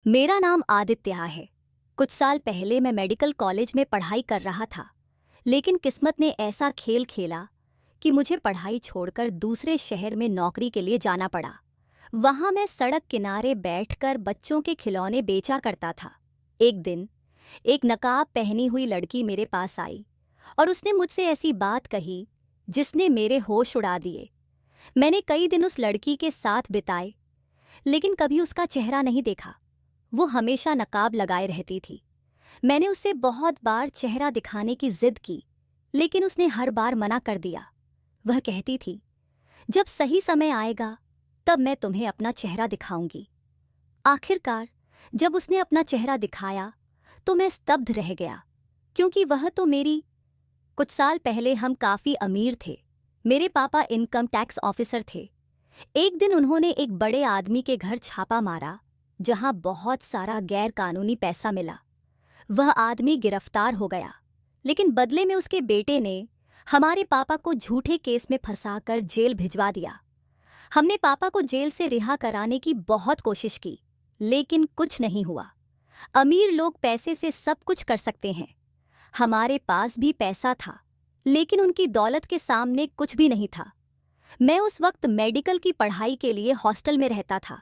मेरा नाम आदित्य है। कुछ साल पहले मैं मेडिकल कॉलेज में पढ़ाई कर रहा था, लेकिन किस्मत ने ऐसा खेल खेला कि मुझे पढ़ाई छोड़कर दूसरे शहर में नौकरी के लिए जाना पड़ा। वहाँ मैं सड़क किनारे बैठकर बच्चों के खिलौने बेचा करता था। एक दिन एक नकाब पहनी हुई लड़की मेरे पास आई और उसने मुझसे ऐसी बात कही जिसने मेरे होश उड़ा दिए। मैंने कई दिन उस लड़की के साथ बिताए, लेकिन कभी उसका चेहरा नहीं देखा। वो हमेशा नकाब लगाए रहती थी। मैंने उससे बहुत बार चेहरा दिखाने की जिद की, लेकिन उसने हर बार मना कर दिया। वह कहती थी, जब सही समय आएगा तब मैं तुम्हें अपना चेहरा दिखाऊंगी। आखिरकार जब उसने अपना चेहरा दिखाया तो मैं स्तब्ध रह गया, क्योंकि वह तो मेरी। कुछ साल पहले हम काफ़ी अमीर थे। मेरे पापा इनकम टैक्स ऑफिसर थे। एक दिन उन्होंने एक बड़े आदमी के घर छापा मारा, जहां बहुत सारा गैर कानूनी पैसा मिला। वह आदमी गिरफ्तार हो गया, लेकिन बदले में उसके बेटे ने हमारे पापा को झूठे केस में फंसाकर जेल भिजवा दिया। हमने पापा को जेल से रिहा कराने की बहुत कोशिश की, लेकिन कुछ नहीं हुआ। अमीर लोग पैसे से सब कुछ कर सकते हैं। हमारे पास भी पैसा था, लेकिन उनकी दौलत के सामने कुछ भी नहीं था। मैं उस वक्त मेडिकल की पढ़ाई के लिए हॉस्टल में रहता था।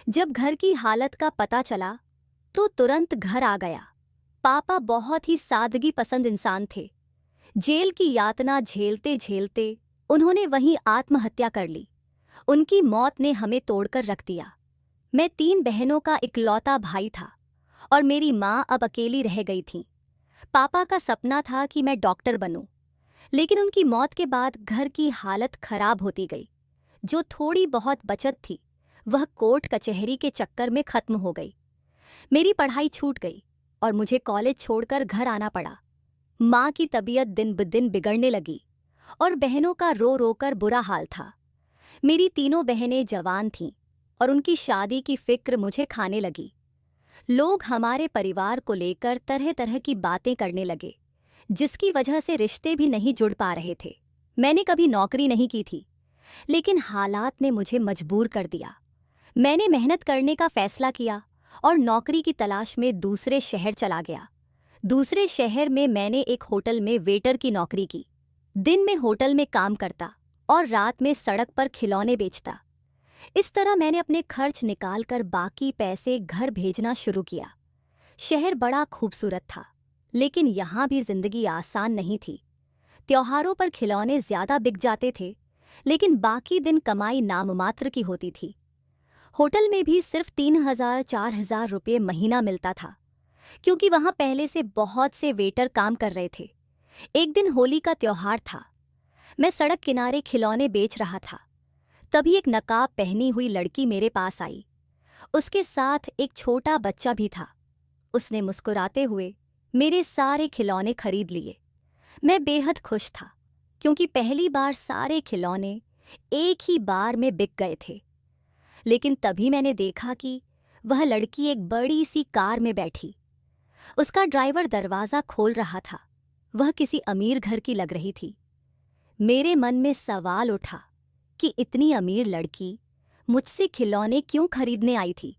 जब घर की हालत का पता चला तो तुरंत घर आ गया। पापा बहुत ही सादगी पसंद इंसान थे। जेल की यातना झेलते झेलते उन्होंने वहीं आत्महत्या कर ली। उनकी मौत ने हमें तोड़कर रख दिया। मैं 3 बहनों का इकलौता भाई था और मेरी माँ अब अकेली रह गई थी। पापा का सपना था कि मैं डॉक्टर बनूं, लेकिन उनकी मौत के बाद घर की हालत खराब होती गई। जो थोड़ी बहुत बचत थी वह कोर्ट कचहरी के चक्कर में खत्म हो गई। मेरी पढ़ाई छूट गई और मुझे कॉलेज छोड़कर घर आना पड़ा। माँ की तबीयत दिन ब दिन बिगड़ने लगी और बहनों का रो रो कर बुरा हाल था। मेरी तीनों बहनें जवान थीं और उनकी शादी की फिक्र मुझे खाने लगी। लोग हमारे परिवार को लेकर तरह तरह की बातें करने लगे, जिसकी वजह से रिश्ते भी नहीं जुड़ पा रहे थे। मैंने कभी नौकरी नहीं की थी, लेकिन हालात ने मुझे मजबूर कर दिया। मैंने मेहनत करने का फैसला किया और नौकरी की तलाश में दूसरे शहर चला गया। दूसरे शहर में मैंने एक होटल में वेटर की नौकरी की। दिन में होटल में काम करता और रात में सड़क पर खिलौने बेचता। इस तरह मैंने अपने खर्च निकालकर बाकी पैसे घर भेजना शुरू किया। शहर बड़ा खूबसूरत था, लेकिन यहाँ भी जिंदगी आसान नहीं थी। त्योहारों पर खिलौने ज्यादा बिक जाते थे, लेकिन बाकी दिन कमाई नाममात्र की होती थी। होटल में भी सिर्फ 3,000-4,000 रुपये महीना मिलता था, क्योंकि वहाँ पहले से बहुत से वेटर काम कर रहे थे। एक दिन होली का त्योहार था। मैं सड़क किनारे खिलौने बेच रहा था। तभी एक नकाब पहनी हुई लड़की मेरे पास आई। उसके साथ एक छोटा बच्चा भी था। उसने मुस्कुराते हुए मेरे सारे खिलौने खरीद लिए। मैं बेहद खुश था, क्योंकि पहली बार सारे खिलौने एक ही बार में बिक गए थे। लेकिन तभी मैंने देखा कि वह लड़की एक बड़ी सी कार में बैठी। उसका ड्राइवर दरवाज़ा खोल रहा था। वह किसी अमीर घर की लग रही थी। मेरे मन में सवाल उठा कि इतनी अमीर लड़की मुझसे खिलौने क्यों खरीदने आई थी।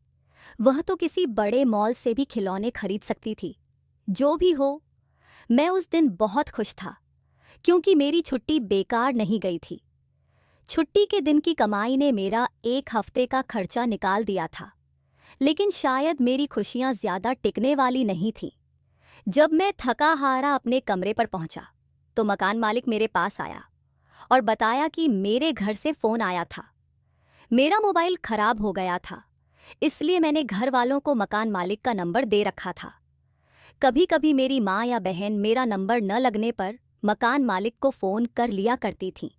वह तो किसी बड़े मॉल से भी खिलौने खरीद सकती थी। जो भी हो, मैं उस दिन बहुत खुश था, क्योंकि मेरी छुट्टी बेकार नहीं गई थी। छुट्टी के दिन की कमाई ने मेरा 1 हफ्ते का खर्चा निकाल दिया था, लेकिन शायद मेरी खुशियां ज्यादा टिकने वाली नहीं थीं। जब मैं थका हारा अपने कमरे पर पहुंचा, तो मकान मालिक मेरे पास आया और बताया कि मेरे घर से फ़ोन आया था। मेरा मोबाइल खराब हो गया था, इसलिए मैंने घर वालों को मकान मालिक का नंबर दे रखा था। कभी कभी मेरी माँ या बहन मेरा नंबर न लगने पर मकान मालिक को फ़ोन कर लिया करती थीं।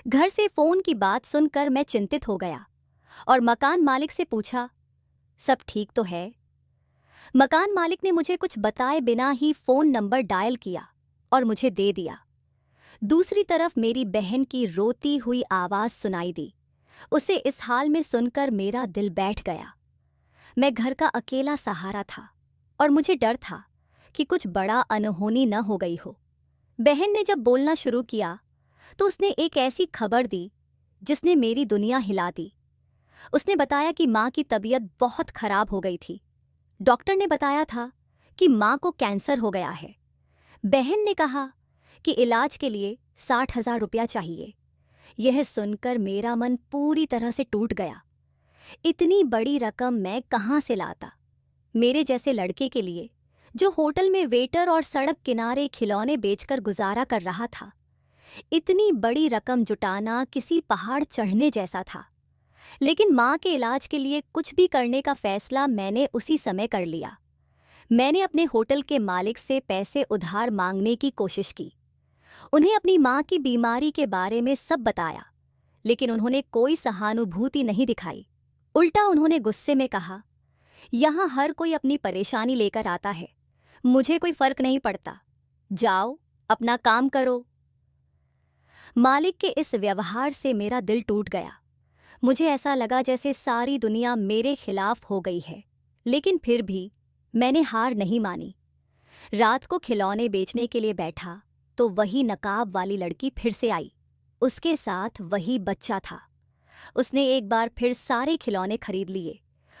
घर से फ़ोन की बात सुनकर मैं चिंतित हो गया और मकान मालिक से पूछा, सब ठीक तो है? मकान मालिक ने मुझे कुछ बताए बिना ही फ़ोन नंबर डायल किया और मुझे दे दिया। दूसरी तरफ मेरी बहन की रोती हुई आवाज़ सुनाई दी। उसे इस हाल में सुनकर मेरा दिल बैठ गया। मैं घर का अकेला सहारा था और मुझे डर था कि कुछ बड़ा अनहोनी न हो गई हो। बहन ने जब बोलना शुरू किया तो उसने एक ऐसी खबर दी जिसने मेरी दुनिया हिला दी। उसने बताया कि माँ की तबीयत बहुत खराब हो गई थी। डॉक्टर ने बताया था कि माँ को कैंसर हो गया है। बहन ने कहा कि इलाज के लिए 60,000 रुपया चाहिए। यह सुनकर मेरा मन पूरी तरह से टूट गया। इतनी बड़ी रकम मैं कहाँ से लाता? मेरे जैसे लड़के के लिए, जो होटल में वेटर और सड़क किनारे खिलौने बेचकर गुजारा कर रहा था, इतनी बड़ी रकम जुटाना किसी पहाड़ चढ़ने जैसा था। लेकिन माँ के इलाज के लिए कुछ भी करने का फैसला मैंने उसी समय कर लिया। मैंने अपने होटल के मालिक से पैसे उधार मांगने की कोशिश की। उन्हें अपनी माँ की बीमारी के बारे में सब बताया, लेकिन उन्होंने कोई सहानुभूति नहीं दिखाई। उल्टा उन्होंने गुस्से में कहा, यहाँ हर कोई अपनी परेशानी लेकर आता है, मुझे कोई फर्क नहीं पड़ता, जाओ अपना काम करो। मालिक के इस व्यवहार से मेरा दिल टूट गया। मुझे ऐसा लगा जैसे सारी दुनिया मेरे खिलाफ हो गई है। लेकिन फिर भी मैंने हार नहीं मानी। रात को खिलौने बेचने के लिए बैठा तो वही नकाब वाली लड़की फिर से आई। उसके साथ वही बच्चा था। उसने एक बार फिर सारे खिलौने खरीद लिए।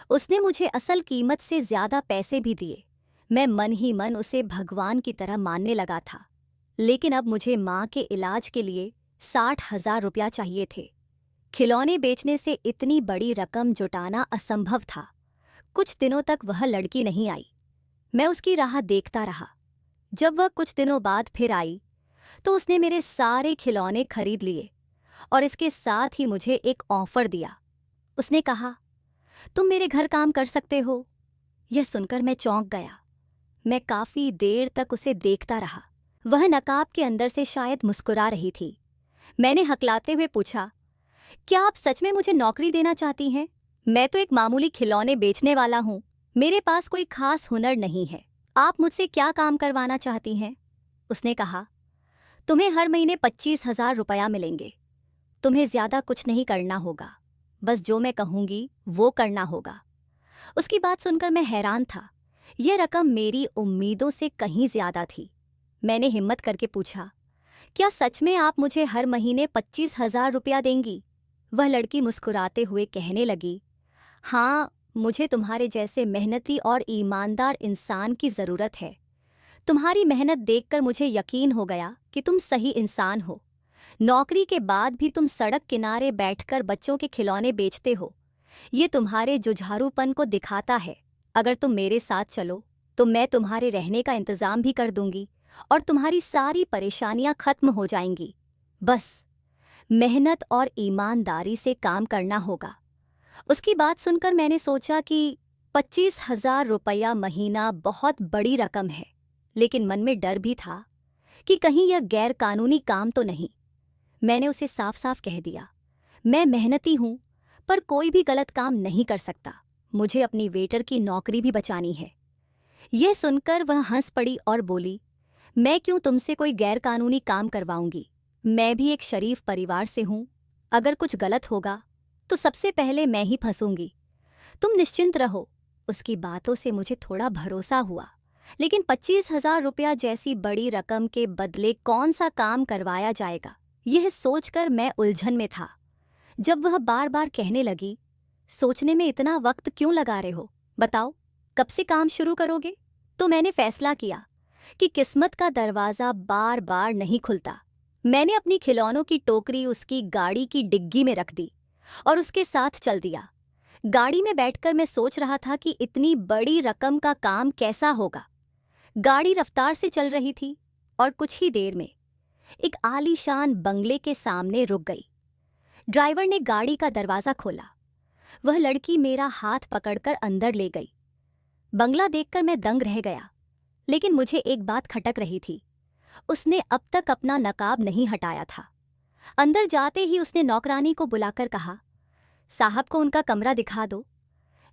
उसने मुझे असल कीमत से ज़्यादा पैसे भी दिए। मैं मन ही मन उसे भगवान की तरह मानने लगा था। लेकिन अब मुझे माँ के इलाज के लिए 60,000 रुपया चाहिए थे। खिलौने बेचने से इतनी बड़ी रकम जुटाना असंभव था। कुछ दिनों तक वह लड़की नहीं आई। मैं उसकी राह देखता रहा। जब वह कुछ दिनों बाद फिर आई तो उसने मेरे सारे खिलौने खरीद लिए और इसके साथ ही मुझे एक ऑफर दिया। उसने कहा, तुम मेरे घर काम कर सकते हो। यह सुनकर मैं चौंक गया। मैं काफ़ी देर तक उसे देखता रहा। वह नकाब के अंदर से शायद मुस्कुरा रही थी। मैंने हकलाते हुए पूछा, क्या आप सच में मुझे नौकरी देना चाहती हैं? मैं तो एक मामूली खिलौने बेचने वाला हूँ। मेरे पास कोई खास हुनर नहीं है। आप मुझसे क्या काम करवाना चाहती हैं? उसने कहा, तुम्हें हर महीने 25,000 रुपया मिलेंगे। तुम्हें ज़्यादा कुछ नहीं करना होगा, बस जो मैं कहूँगी वो करना होगा। उसकी बात सुनकर मैं हैरान था। यह रकम मेरी उम्मीदों से कहीं ज़्यादा थी। मैंने हिम्मत करके पूछा, क्या सच में आप मुझे हर महीने 25,000 रुपया देंगी? वह लड़की मुस्कुराते हुए कहने लगी, हाँ, मुझे तुम्हारे जैसे मेहनती और ईमानदार इंसान की ज़रूरत है। तुम्हारी मेहनत देखकर मुझे यकीन हो गया कि तुम सही इंसान हो। नौकरी के बाद भी तुम सड़क किनारे बैठकर बच्चों के खिलौने बेचते हो। ये तुम्हारे जुझारूपन को दिखाता है। अगर तुम मेरे साथ चलो तो मैं तुम्हारे रहने का इंतज़ाम भी कर दूंगी और तुम्हारी सारी परेशानियां खत्म हो जाएंगी। बस मेहनत और ईमानदारी से काम करना होगा। उसकी बात सुनकर मैंने सोचा कि 25,000 रुपया महीना बहुत बड़ी रकम है, लेकिन मन में डर भी था कि कहीं यह गैर कानूनी काम तो नहीं। मैंने उसे साफ साफ कह दिया, मैं मेहनती हूँ, पर कोई भी गलत काम नहीं कर सकता। मुझे अपनी वेटर की नौकरी भी बचानी है। यह सुनकर वह हंस पड़ी और बोली, मैं क्यों तुमसे कोई गैर कानूनी काम करवाऊंगी? मैं भी एक शरीफ परिवार से हूँ। अगर कुछ गलत होगा तो सबसे पहले मैं ही फंसूंगी। तुम निश्चिंत रहो। उसकी बातों से मुझे थोड़ा भरोसा हुआ, लेकिन 25,000 रुपया जैसी बड़ी रकम के बदले कौन सा काम करवाया जाएगा, यह सोचकर मैं उलझन में था। जब वह बार बार कहने लगी, सोचने में इतना वक्त क्यों लगा रहे हो? बताओ, कब से काम शुरू करोगे? तो मैंने फैसला किया कि किस्मत का दरवाज़ा बार बार नहीं खुलता। मैंने अपनी खिलौनों की टोकरी उसकी गाड़ी की डिग्गी में रख दी और उसके साथ चल दिया। गाड़ी में बैठकर मैं सोच रहा था कि इतनी बड़ी रकम का काम कैसा होगा। गाड़ी रफ्तार से चल रही थी और कुछ ही देर में एक आलीशान बंगले के सामने रुक गई। ड्राइवर ने गाड़ी का दरवाज़ा खोला। वह लड़की मेरा हाथ पकड़कर अंदर ले गई। बंगला देखकर मैं दंग रह गया, लेकिन मुझे एक बात खटक रही थी। उसने अब तक अपना नकाब नहीं हटाया था। अंदर जाते ही उसने नौकरानी को बुलाकर कहा, साहब को उनका कमरा दिखा दो।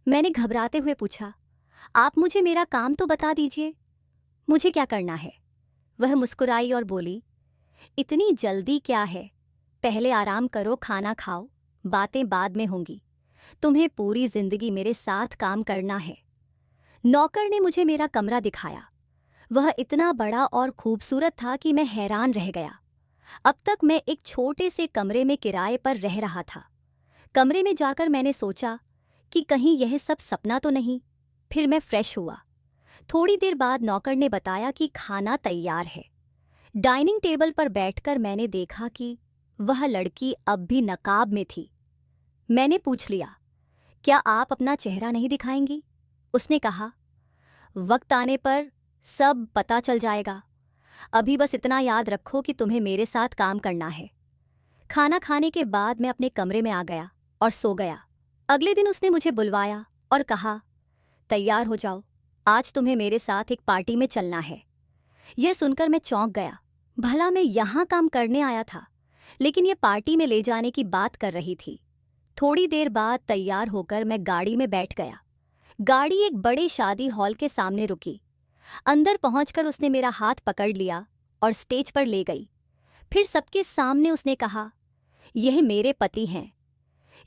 मैंने घबराते हुए पूछा, आप मुझे मेरा काम तो बता दीजिए, मुझे क्या करना है? वह मुस्कुराई और बोली, इतनी जल्दी क्या है? पहले आराम करो, खाना खाओ, बातें बाद में होंगी। तुम्हें पूरी जिंदगी मेरे साथ काम करना है। नौकर ने मुझे मेरा कमरा दिखाया। वह इतना बड़ा और खूबसूरत था कि मैं हैरान रह गया। अब तक मैं एक छोटे से कमरे में किराए पर रह रहा था। कमरे में जाकर मैंने सोचा कि कहीं यह सब सपना तो नहीं। फिर मैं फ्रेश हुआ। थोड़ी देर बाद नौकर ने बताया कि खाना तैयार है। डाइनिंग टेबल पर बैठकर मैंने देखा कि वह लड़की अब भी नकाब में थी। मैंने पूछ लिया, क्या आप अपना चेहरा नहीं दिखाएंगी? उसने कहा, वक्त आने पर सब पता चल जाएगा। अभी बस इतना याद रखो कि तुम्हें मेरे साथ काम करना है। खाना खाने के बाद मैं अपने कमरे में आ गया और सो गया। अगले दिन उसने मुझे बुलवाया और कहा, तैयार हो जाओ, आज तुम्हें मेरे साथ एक पार्टी में चलना है। यह सुनकर मैं चौंक गया। भला मैं यहाँ काम करने आया था, लेकिन यह पार्टी में ले जाने की बात कर रही थी। थोड़ी देर बाद तैयार होकर मैं गाड़ी में बैठ गया। गाड़ी एक बड़े शादी हॉल के सामने रुकी। अंदर पहुंचकर उसने मेरा हाथ पकड़ लिया और स्टेज पर ले गई। फिर सबके सामने उसने कहा, यह मेरे पति हैं।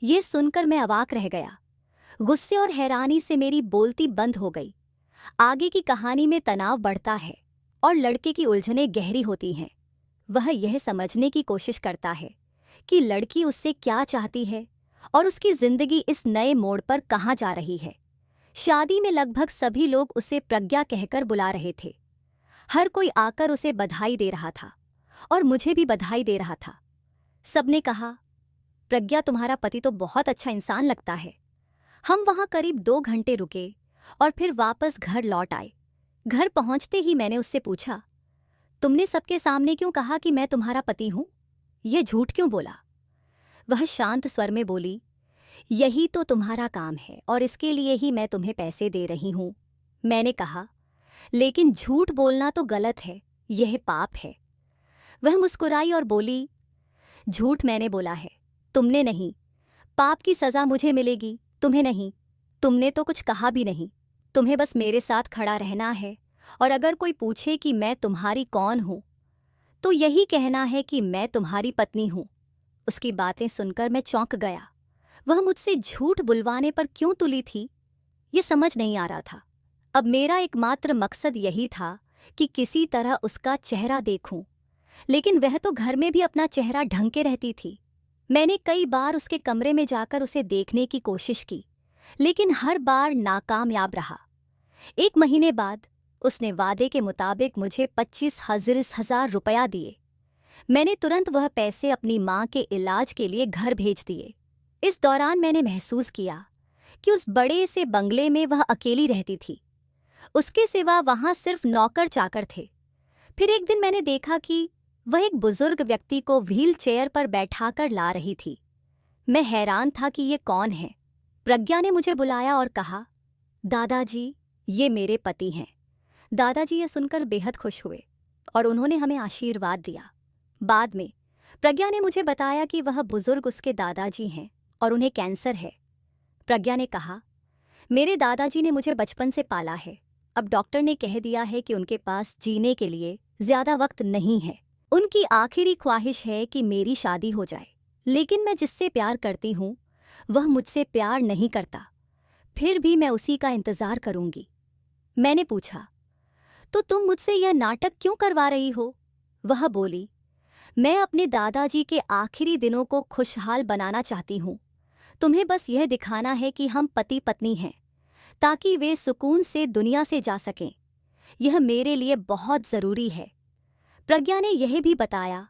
यह सुनकर मैं अवाक रह गया। गुस्से और हैरानी से मेरी बोलती बंद हो गई। आगे की कहानी में तनाव बढ़ता है और लड़के की उलझनें गहरी होती हैं। वह यह समझने की कोशिश करता है कि लड़की उससे क्या चाहती है और उसकी जिंदगी इस नए मोड़ पर कहाँ जा रही है। शादी में लगभग सभी लोग उसे प्रज्ञा कहकर बुला रहे थे। हर कोई आकर उसे बधाई दे रहा था और मुझे भी बधाई दे रहा था। सबने कहा, प्रज्ञा, तुम्हारा पति तो बहुत अच्छा इंसान लगता है। हम वहां करीब 2 घंटे रुके और फिर वापस घर लौट आए। घर पहुंचते ही मैंने उससे पूछा, तुमने सबके सामने क्यों कहा कि मैं तुम्हारा पति हूं? यह झूठ क्यों बोला? वह शांत स्वर में बोली, यही तो तुम्हारा काम है और इसके लिए ही मैं तुम्हें पैसे दे रही हूं। मैंने कहा, लेकिन झूठ बोलना तो गलत है, यह पाप है। वह मुस्कुराई और बोली, झूठ मैंने बोला है, तुमने नहीं। पाप की सज़ा मुझे मिलेगी, तुम्हें नहीं। तुमने तो कुछ कहा भी नहीं। तुम्हें बस मेरे साथ खड़ा रहना है और अगर कोई पूछे कि मैं तुम्हारी कौन हूं, तो यही कहना है कि मैं तुम्हारी पत्नी हूं। उसकी बातें सुनकर मैं चौंक गया। वह मुझसे झूठ बुलवाने पर क्यों तुली थी, ये समझ नहीं आ रहा था। अब मेरा एकमात्र मकसद यही था कि किसी तरह उसका चेहरा देखूं, लेकिन वह तो घर में भी अपना चेहरा ढंग के रहती थी। मैंने कई बार उसके कमरे में जाकर उसे देखने की कोशिश की, लेकिन हर बार नाकामयाब रहा। 1 महीने बाद उसने वादे के मुताबिक मुझे 25,000 रुपया दिए। मैंने तुरंत वह पैसे अपनी माँ के इलाज के लिए घर भेज दिए। इस दौरान मैंने महसूस किया कि उस बड़े से बंगले में वह अकेली रहती थी। उसके सिवा वहाँ सिर्फ नौकर चाकर थे। फिर एक दिन मैंने देखा कि वह एक बुजुर्ग व्यक्ति को व्हील चेयर पर बैठाकर ला रही थी। मैं हैरान था कि ये कौन है। प्रज्ञा ने मुझे बुलाया और कहा, दादाजी, ये मेरे पति हैं। दादाजी ये सुनकर बेहद खुश हुए और उन्होंने हमें आशीर्वाद दिया। बाद में प्रज्ञा ने मुझे बताया कि वह बुजुर्ग उसके दादाजी हैं और उन्हें कैंसर है। प्रज्ञा ने कहा, मेरे दादाजी ने मुझे बचपन से पाला है। अब डॉक्टर ने कह दिया है कि उनके पास जीने के लिए ज़्यादा वक्त नहीं है। उनकी आखिरी ख्वाहिश है कि मेरी शादी हो जाए, लेकिन मैं जिससे प्यार करती हूँ वह मुझसे प्यार नहीं करता। फिर भी मैं उसी का इंतज़ार करूँगी। मैंने पूछा, तो तुम मुझसे यह नाटक क्यों करवा रही हो? वह बोली, मैं अपने दादाजी के आखिरी दिनों को खुशहाल बनाना चाहती हूँ। तुम्हें बस यह दिखाना है कि हम पति पत्नी हैं, ताकि वे सुकून से दुनिया से जा सकें। यह मेरे लिए बहुत ज़रूरी है। प्रज्ञा ने यह भी बताया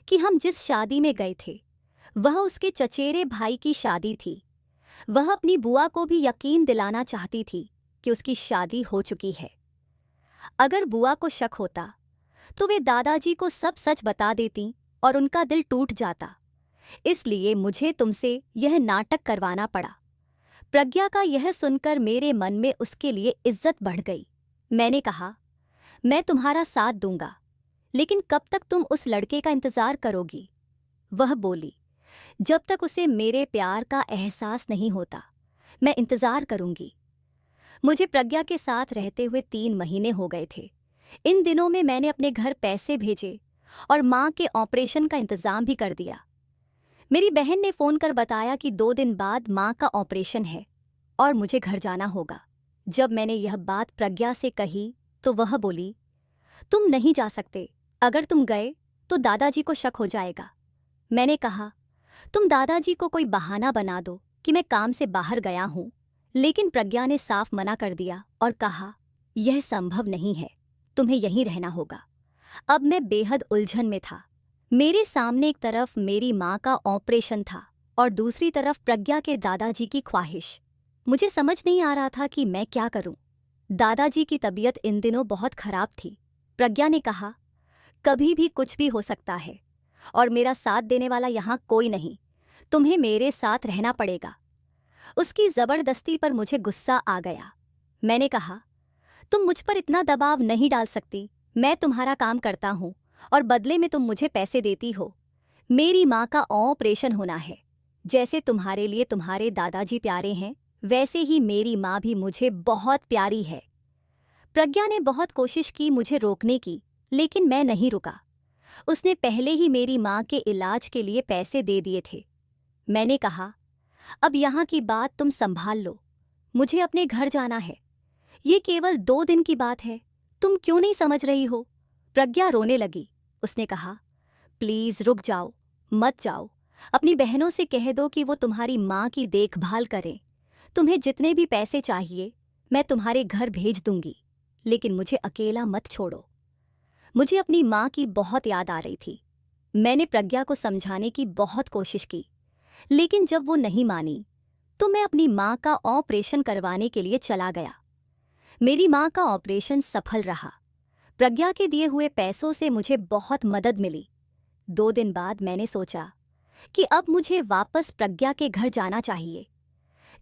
कि हम जिस शादी में गए थे वह उसके चचेरे भाई की शादी थी। वह अपनी बुआ को भी यकीन दिलाना चाहती थी कि उसकी शादी हो चुकी है। अगर बुआ को शक होता तो वे दादाजी को सब सच बता देती और उनका दिल टूट जाता। इसलिए मुझे तुमसे यह नाटक करवाना पड़ा। प्रज्ञा का यह सुनकर मेरे मन में उसके लिए इज्जत बढ़ गई। मैंने कहा, मैं तुम्हारा साथ दूंगा, लेकिन कब तक तुम उस लड़के का इंतज़ार करोगी? वह बोली, जब तक उसे मेरे प्यार का एहसास नहीं होता मैं इंतज़ार करूंगी। मुझे प्रज्ञा के साथ रहते हुए 3 महीने हो गए थे। इन दिनों में मैंने अपने घर पैसे भेजे और माँ के ऑपरेशन का इंतज़ाम भी कर दिया। मेरी बहन ने फ़ोन कर बताया कि 2 दिन बाद माँ का ऑपरेशन है और मुझे घर जाना होगा। जब मैंने यह बात प्रज्ञा से कही तो वह बोली, तुम नहीं जा सकते। अगर तुम गए तो दादाजी को शक हो जाएगा। मैंने कहा, तुम दादाजी को कोई बहाना बना दो कि मैं काम से बाहर गया हूँ। लेकिन प्रज्ञा ने साफ मना कर दिया और कहा, यह संभव नहीं है, तुम्हें यहीं रहना होगा। अब मैं बेहद उलझन में था। मेरे सामने एक तरफ मेरी माँ का ऑपरेशन था और दूसरी तरफ प्रज्ञा के दादाजी की ख्वाहिश। मुझे समझ नहीं आ रहा था कि मैं क्या करूं। दादाजी की तबीयत इन दिनों बहुत खराब थी। प्रज्ञा ने कहा, कभी भी कुछ भी हो सकता है और मेरा साथ देने वाला यहाँ कोई नहीं, तुम्हें मेरे साथ रहना पड़ेगा। उसकी जबरदस्ती पर मुझे गुस्सा आ गया। मैंने कहा, तुम मुझ पर इतना दबाव नहीं डाल सकती। मैं तुम्हारा काम करता हूँ और बदले में तुम मुझे पैसे देती हो। मेरी माँ का ऑपरेशन होना है। जैसे तुम्हारे लिए तुम्हारे दादाजी प्यारे हैं, वैसे ही मेरी माँ भी मुझे बहुत प्यारी है। प्रज्ञा ने बहुत कोशिश की मुझे रोकने की, लेकिन मैं नहीं रुका। उसने पहले ही मेरी माँ के इलाज के लिए पैसे दे दिए थे। मैंने कहा, अब यहाँ की बात तुम संभाल लो, मुझे अपने घर जाना है। ये केवल 2 दिन की बात है, तुम क्यों नहीं समझ रही हो? प्रज्ञा रोने लगी। उसने कहा, प्लीज रुक जाओ, मत जाओ। अपनी बहनों से कह दो कि वो तुम्हारी माँ की देखभाल करें। तुम्हें जितने भी पैसे चाहिए मैं तुम्हारे घर भेज दूंगी, लेकिन मुझे अकेला मत छोड़ो। मुझे अपनी माँ की बहुत याद आ रही थी। मैंने प्रज्ञा को समझाने की बहुत कोशिश की, लेकिन जब वो नहीं मानी तो मैं अपनी माँ का ऑपरेशन करवाने के लिए चला गया। मेरी माँ का ऑपरेशन सफल रहा। प्रज्ञा के दिए हुए पैसों से मुझे बहुत मदद मिली। 2 दिन बाद मैंने सोचा कि अब मुझे वापस प्रज्ञा के घर जाना चाहिए।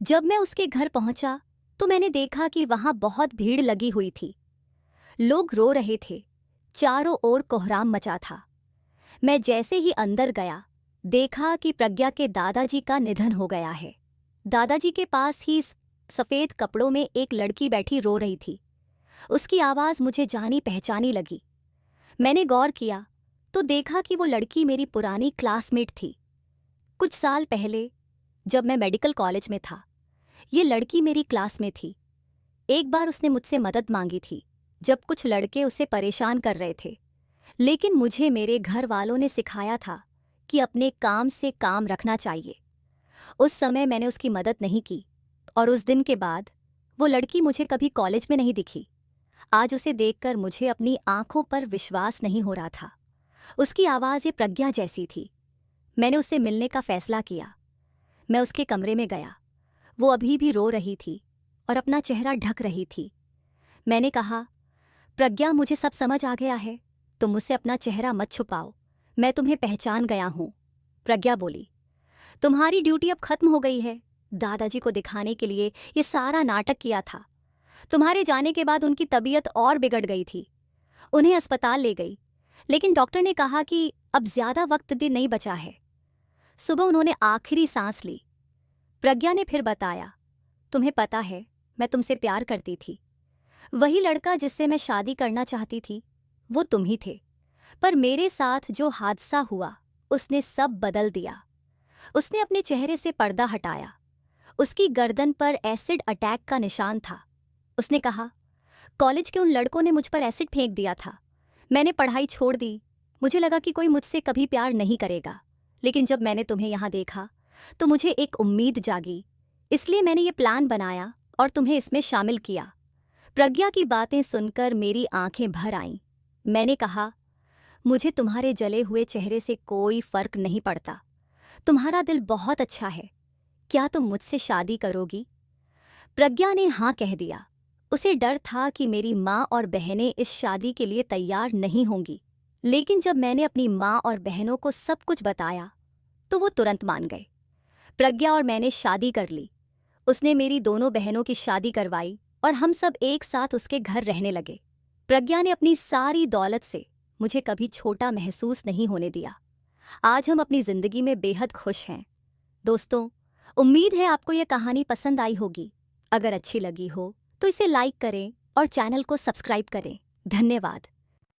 जब मैं उसके घर पहुंचा तो मैंने देखा कि वहां बहुत भीड़ लगी हुई थी। लोग रो रहे थे, चारों ओर कोहराम मचा था। मैं जैसे ही अंदर गया, देखा कि प्रज्ञा के दादाजी का निधन हो गया है। दादाजी के पास ही सफ़ेद कपड़ों में एक लड़की बैठी रो रही थी। उसकी आवाज़ मुझे जानी पहचानी लगी। मैंने गौर किया तो देखा कि वो लड़की मेरी पुरानी क्लासमेट थी। कुछ साल पहले जब मैं मेडिकल कॉलेज में था, ये लड़की मेरी क्लास में थी। एक बार उसने मुझसे मदद मांगी थी जब कुछ लड़के उसे परेशान कर रहे थे, लेकिन मुझे मेरे घर वालों ने सिखाया था कि अपने काम से काम रखना चाहिए। उस समय मैंने उसकी मदद नहीं की और उस दिन के बाद वो लड़की मुझे कभी कॉलेज में नहीं दिखी। आज उसे देखकर मुझे अपनी आंखों पर विश्वास नहीं हो रहा था। उसकी आवाज़ ये प्रज्ञा जैसी थी। मैंने उससे मिलने का फैसला किया। मैं उसके कमरे में गया। वो अभी भी रो रही थी और अपना चेहरा ढक रही थी। मैंने कहा, प्रज्ञा, मुझे सब समझ आ गया है, तुम मुझसे अपना चेहरा मत छुपाओ, मैं तुम्हें पहचान गया हूँ। प्रज्ञा बोली, तुम्हारी ड्यूटी अब खत्म हो गई है। दादाजी को दिखाने के लिए ये सारा नाटक किया था। तुम्हारे जाने के बाद उनकी तबीयत और बिगड़ गई थी। उन्हें अस्पताल ले गई, लेकिन डॉक्टर ने कहा कि अब ज़्यादा वक्त दिन नहीं बचा है। सुबह उन्होंने आखिरी सांस ली। प्रज्ञा ने फिर बताया, तुम्हें पता है, मैं तुमसे प्यार करती थी। वही लड़का जिससे मैं शादी करना चाहती थी, वो तुम ही थे। पर मेरे साथ जो हादसा हुआ, उसने सब बदल दिया। उसने अपने चेहरे से पर्दा हटाया। उसकी गर्दन पर एसिड अटैक का निशान था। उसने कहा, कॉलेज के उन लड़कों ने मुझ पर एसिड फेंक दिया था। मैंने पढ़ाई छोड़ दी। मुझे लगा कि कोई मुझसे कभी प्यार नहीं करेगा, लेकिन जब मैंने तुम्हें यहाँ देखा तो मुझे एक उम्मीद जागी। इसलिए मैंने ये प्लान बनाया और तुम्हें इसमें शामिल किया। प्रज्ञा की बातें सुनकर मेरी आंखें भर आईं। मैंने कहा, मुझे तुम्हारे जले हुए चेहरे से कोई फर्क नहीं पड़ता। तुम्हारा दिल बहुत अच्छा है। क्या तुम मुझसे शादी करोगी? प्रज्ञा ने हाँ कह दिया। उसे डर था कि मेरी माँ और बहनें इस शादी के लिए तैयार नहीं होंगी, लेकिन जब मैंने अपनी माँ और बहनों को सब कुछ बताया तो वो तुरंत मान गए। प्रज्ञा और मैंने शादी कर ली। उसने मेरी दोनों बहनों की शादी करवाई और हम सब एक साथ उसके घर रहने लगे। प्रज्ञा ने अपनी सारी दौलत से मुझे कभी छोटा महसूस नहीं होने दिया। आज हम अपनी ज़िंदगी में बेहद खुश हैं। दोस्तों, उम्मीद है आपको यह कहानी पसंद आई होगी। अगर अच्छी लगी हो तो इसे लाइक करें और चैनल को सब्सक्राइब करें। धन्यवाद।